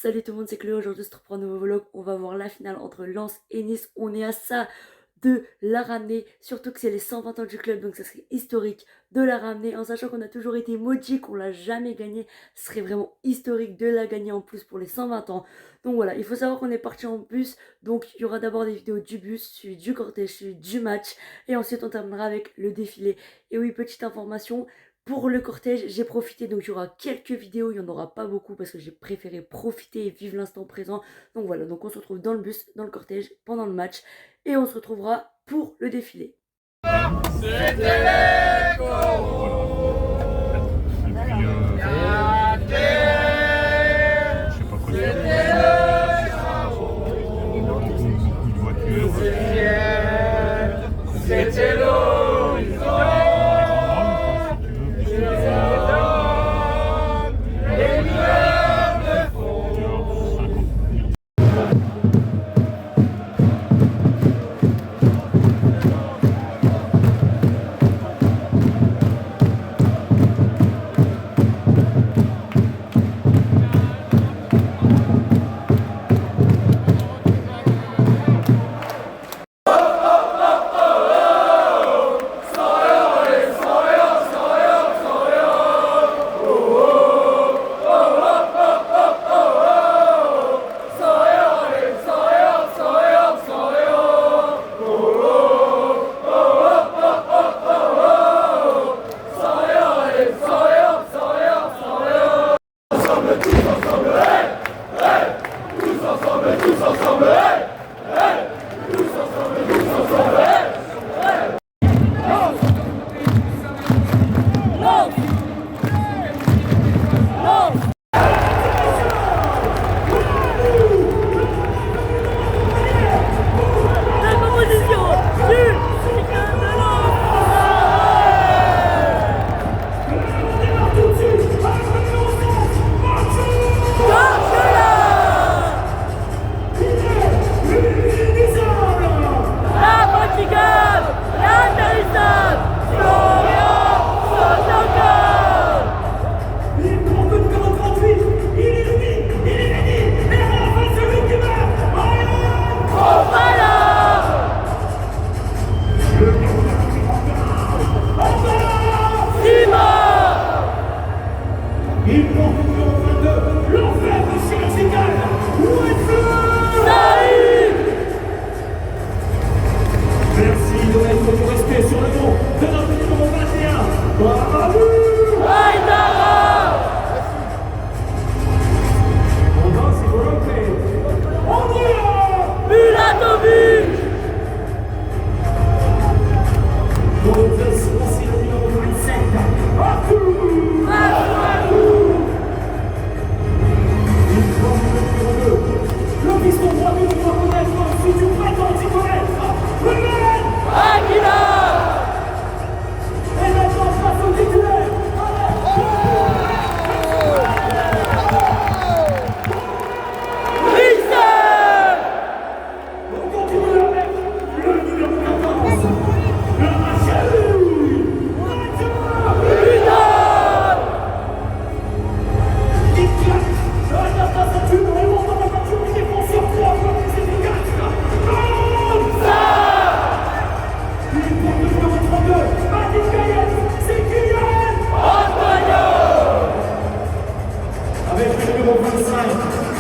Salut tout le monde, c'est Chloé. Aujourd'hui, je te reprends un nouveau vlog. On va voir la finale entre Lens et Nice. On est à ça de la ramener. Surtout que c'est les 120 ans du club, donc ça serait historique de la ramener. En sachant qu'on a toujours été maudit, qu'on l'a jamais gagné. Ce serait vraiment historique de la gagner en plus pour les 120 ans. Donc voilà, il faut savoir qu'on est parti en bus. Donc il y aura d'abord des vidéos du bus, suivi du cortège, suivi du match. Et ensuite, on terminera avec le défilé. Et oui, petite information. Pour le cortège, j'ai profité, donc il y aura quelques vidéos, il n'y en aura pas beaucoup parce que j'ai préféré profiter et vivre l'instant présent. Donc voilà, donc on se retrouve dans le bus, dans le cortège, pendant le match et on se retrouvera pour le défilé. C'était les coraux. C'était l'horizon. Les lueurs de fond.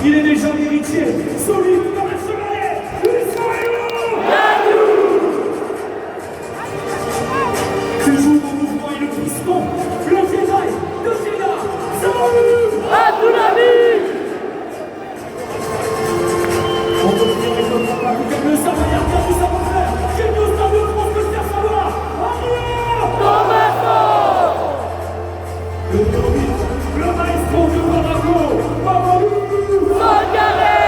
Il est déjà l'héritier, solide comme un chevalier. Tu joues au mouvement et le piston, le Jedi, le Jedi, salut à tout la vie. On peut venir les autres pas comme le savoir, bien du savoir-faire. J'ai deux stades de France que je faire savoir. Le Tobit, le maestro de Monaco, Mamadou Sangaré.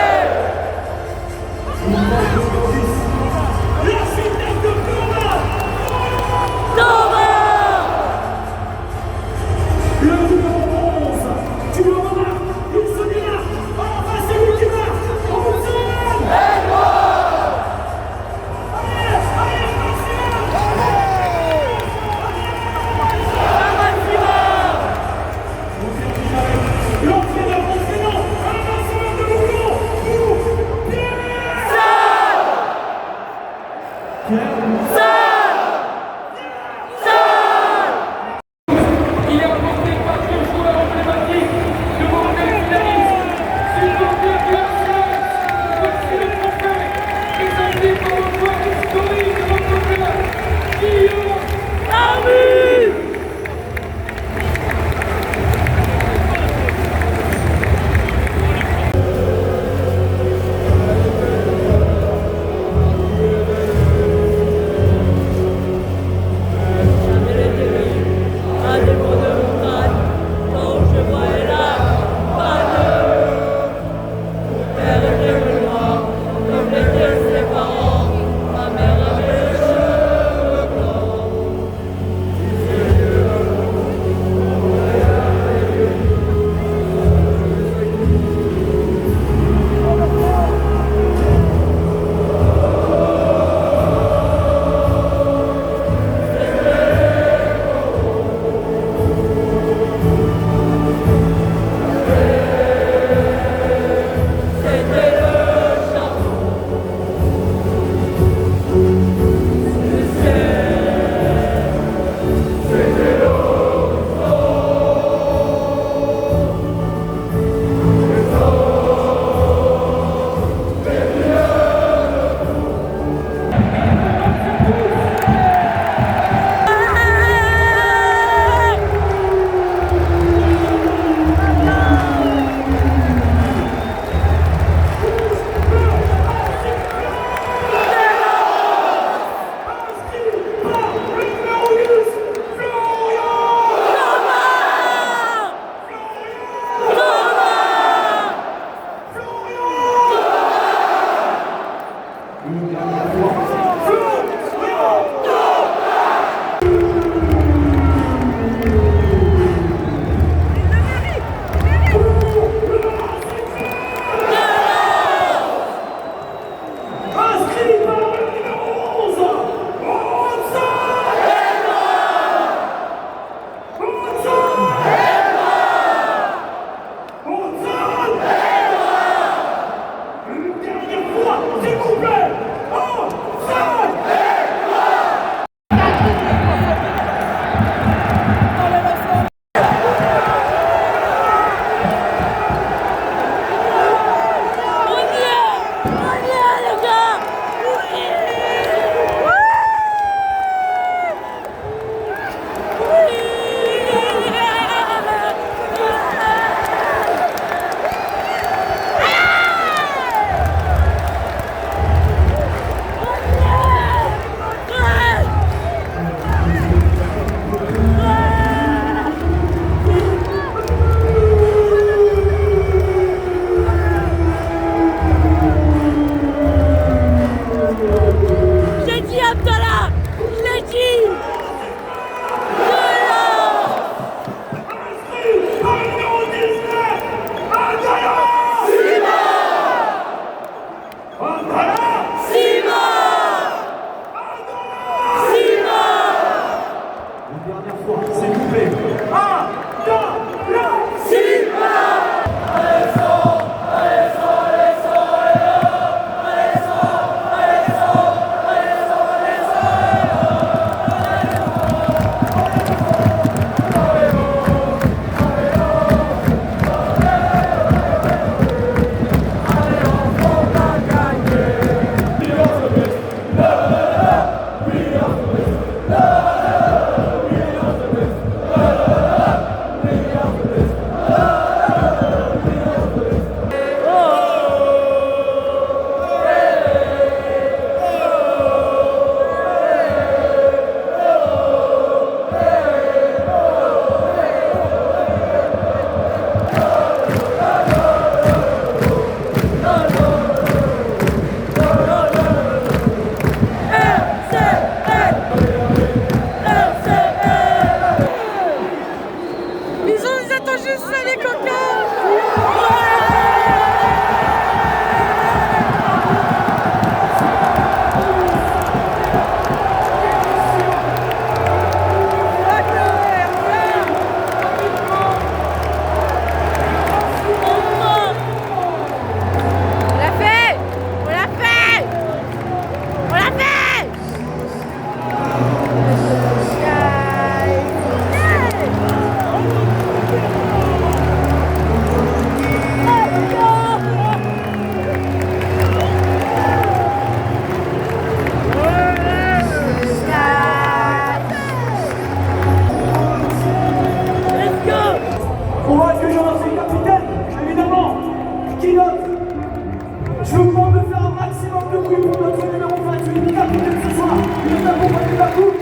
Je vous demande de faire un maximum de bruit pour notre numéro 28, capitaine ce soir. Il est accompagné de la coupe.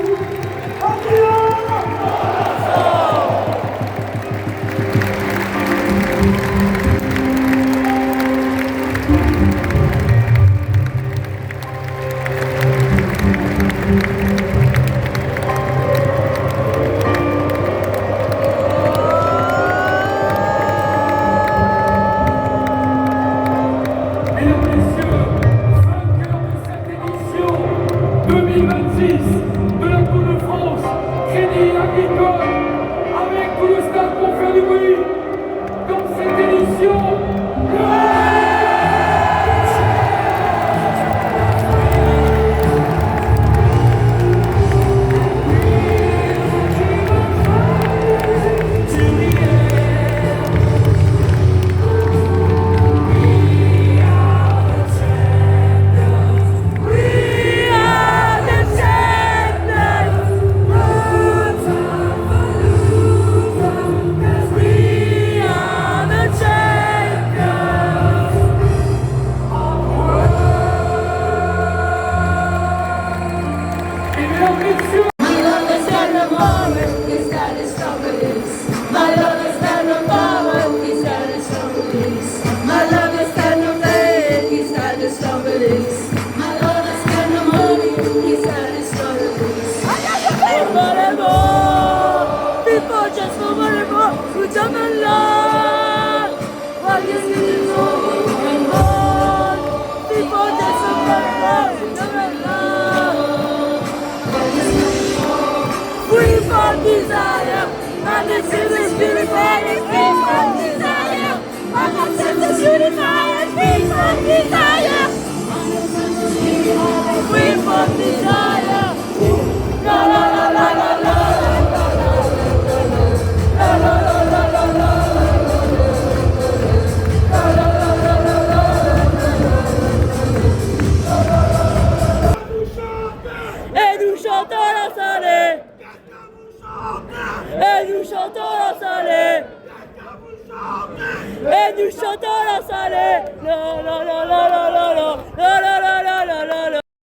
Mesdames, Messieurs, vainqueur de cette édition 2026 de la Coupe de France, Crédit Agricole, avec tout le stade pour faire du bruit. Dans cette édition,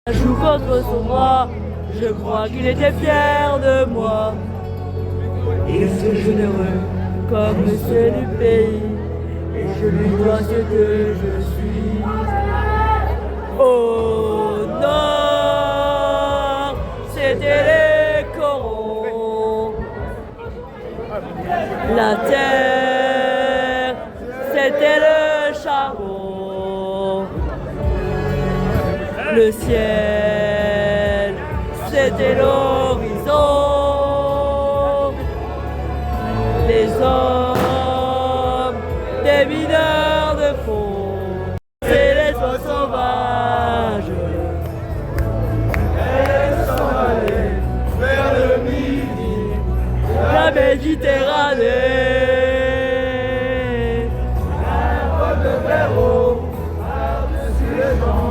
Joue contre son bras, je crois qu'il était fier de moi. Il est généreux comme monsieur du pays, et je lui dois ce que je suis. Au nord, c'était les corons. La terre, c'était le charbon. Le ciel, c'était l'horizon. Les hommes, des mineurs de fond, c'est les oies sauvages. Elles sont allées vers le midi, la Méditerranée. Un vol de blaireau par-dessus les vents.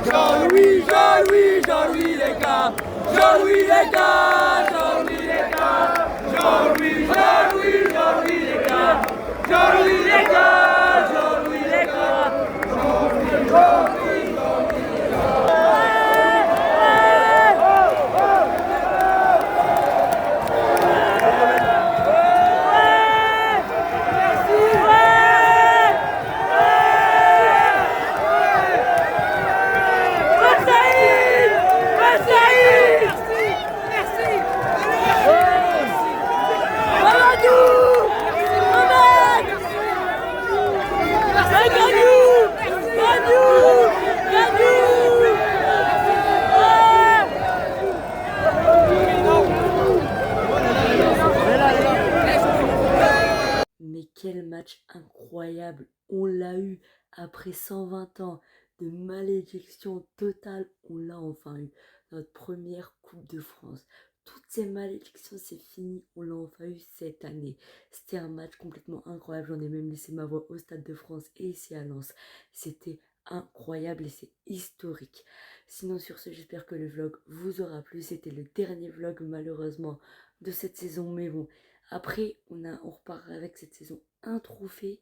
Jean-Louis, Jean-Louis, Jean-Louis les gars, Jean-Louis les gars, Jean-Louis les gars, Jean-Louis, Jean-Louis, Jean-Louis les gars, Jean-Louis les gars, Jean-Louis les gars, Mais quel match incroyable! On l'a eu après 120 ans de malédiction totale. On l'a enfin eu. Notre première Coupe de France. Toutes ces malédictions, c'est fini. On l'a enfin eu cette année. C'était un match complètement incroyable. J'en ai même laissé ma voix au Stade de France et ici à Lens. C'était incroyable et c'est historique. Sinon sur ce, j'espère que le vlog vous aura plu. C'était le dernier vlog malheureusement de cette saison. Mais bon, après on repart avec cette saison un trophée.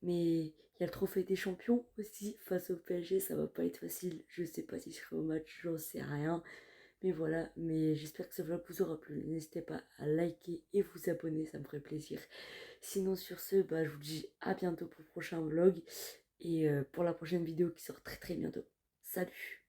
Mais il y a le trophée des champions aussi face au PSG, ça va pas être facile. Je sais pas si je serai au match, j'en sais rien. Mais voilà, mais j'espère que ce vlog vous aura plu. N'hésitez pas à liker et vous abonner, ça me ferait plaisir. Sinon sur ce, je vous dis à bientôt pour le prochain vlog et pour la prochaine vidéo qui sort très très bientôt. Salut!